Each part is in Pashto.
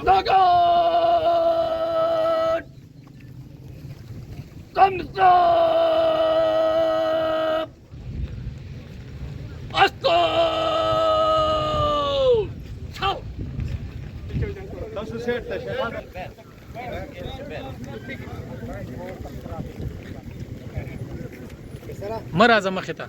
صداقات قمصة أسطول شاو مرة زمخته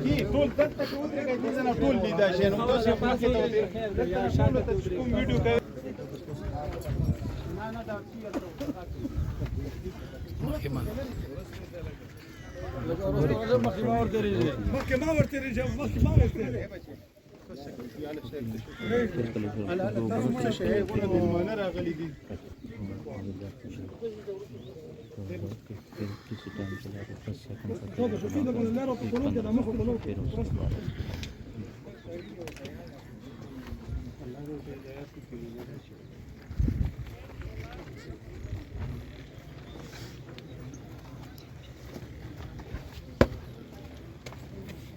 كيف طول تلتك ودرك عايزين طول دي ده عشان وتوصل معك توتر تكون فيديو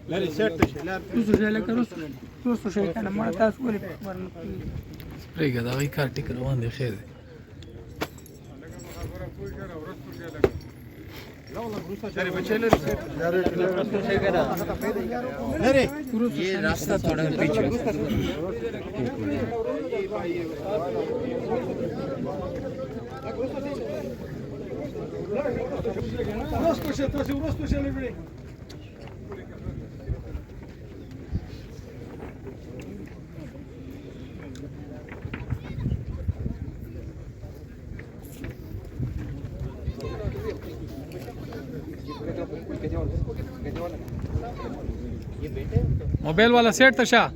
لا ريسيرش لا روسو شي کنه ما تاسو ولې سپریګه دا وی کار ټیک روان دی خیر دی لا والله روسا شاري بچے لري روسا شي کنه لري ये रास्ता थोड़ा पीछे روسا شي لري मोबाइल वाला सेट था शाह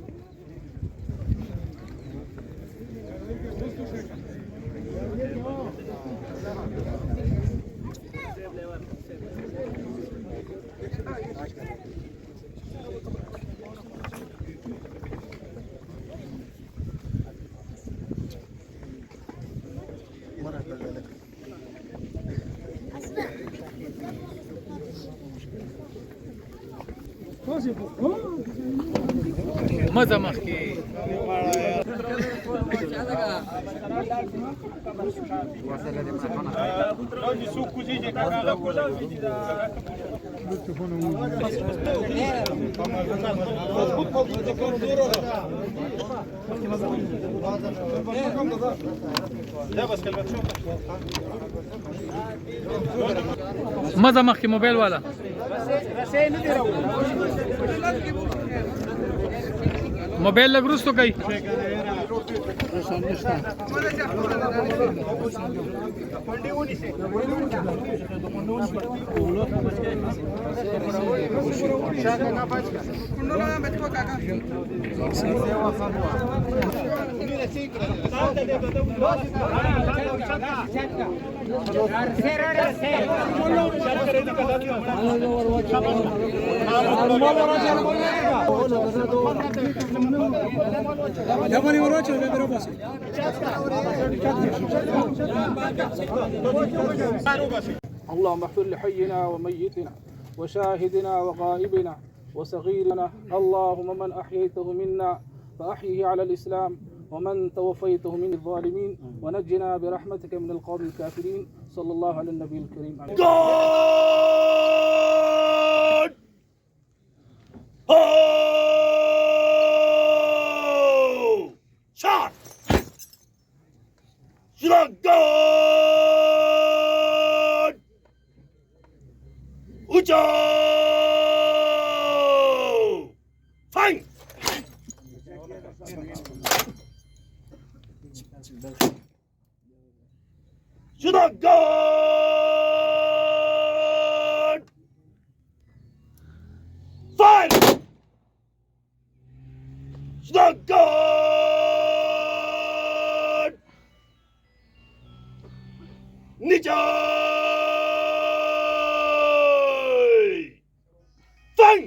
مزه مخکې مزه مخکې موبایل والا موبایل لګ وروستو کوي اللهم اغفر لحينا وميتنا وشاهدنا وغائبنا وصغيرنا. اللهم من أحييته منا فأحيه على الإسلام، ومن توفيته من الظالمين ونجنا برحمتك من القوم الكافرين. صلى الله على النبي الكريم. Shot! Shotgun! Ucho! Fine! Shotgun! Fire! Shotgun! Nijoy! Fang!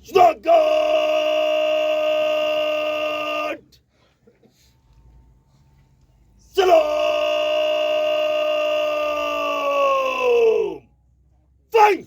Shotgun! Salam! Fang!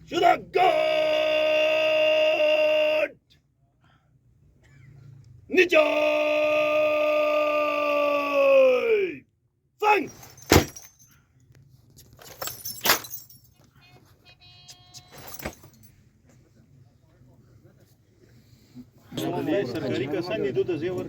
Shotgun! Nijoy! Fang! सरकारी कसा निधू त्याच्यावर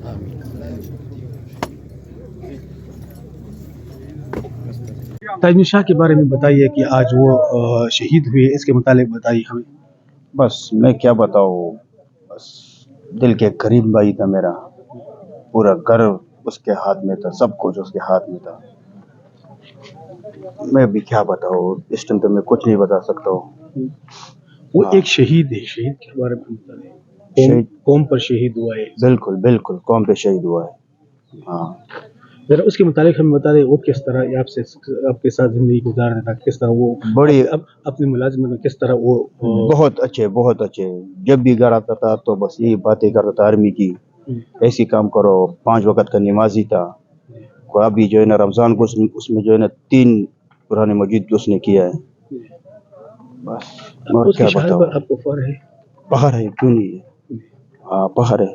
آمین آمین تاجنی شاہ کے بارے میں بتائیے کہ آج وہ شہید ہوئے، اس کے متعلق بتائیے ہمیں۔ بس میں کیا بتاؤں، بس دل کے قریب بھائی تھا میرا، پورا گھر اس کے ہاتھ میں تھا، سب کچھ اس کے ہاتھ میں تھا۔ میں بھی کیا بتاؤں، اس ٹائم تو میں کچھ نہیں بتا سکتا ہوں۔ وہ ایک شہید ہے، شہید کے بارے میں بتائیے، شہید قوم پر شہید ہوا ہے۔ بالکل بالکل قوم پہ شہید ہوا ہے۔ ہاں ذرا اس کے متعلق ہمیں بتا دیں، وہ کس طرح آپ کے ساتھ زندگی گزار رہا تھا، کس طرح وہ بڑی اپنی ملازمت میں کس طرح وہ بہت اچھے بہت اچھے، جب بھی گھر آتا تھا تو بس یہی باتیں کرتا تھا آرمی کی، ایسی کام کرو، 5 وقت کا نمازی تھا۔ ابھی جو ہے نا رمضان کو اس میں جو ہے نا 3 قرآن مجید اس نے کیا ہے۔ بس اور اس کی کیا شہادت بتاؤں، پر آپ کو فخر ہے؟ فخر ہے، کیوں نہیں ہے، ہاں فخر ہے۔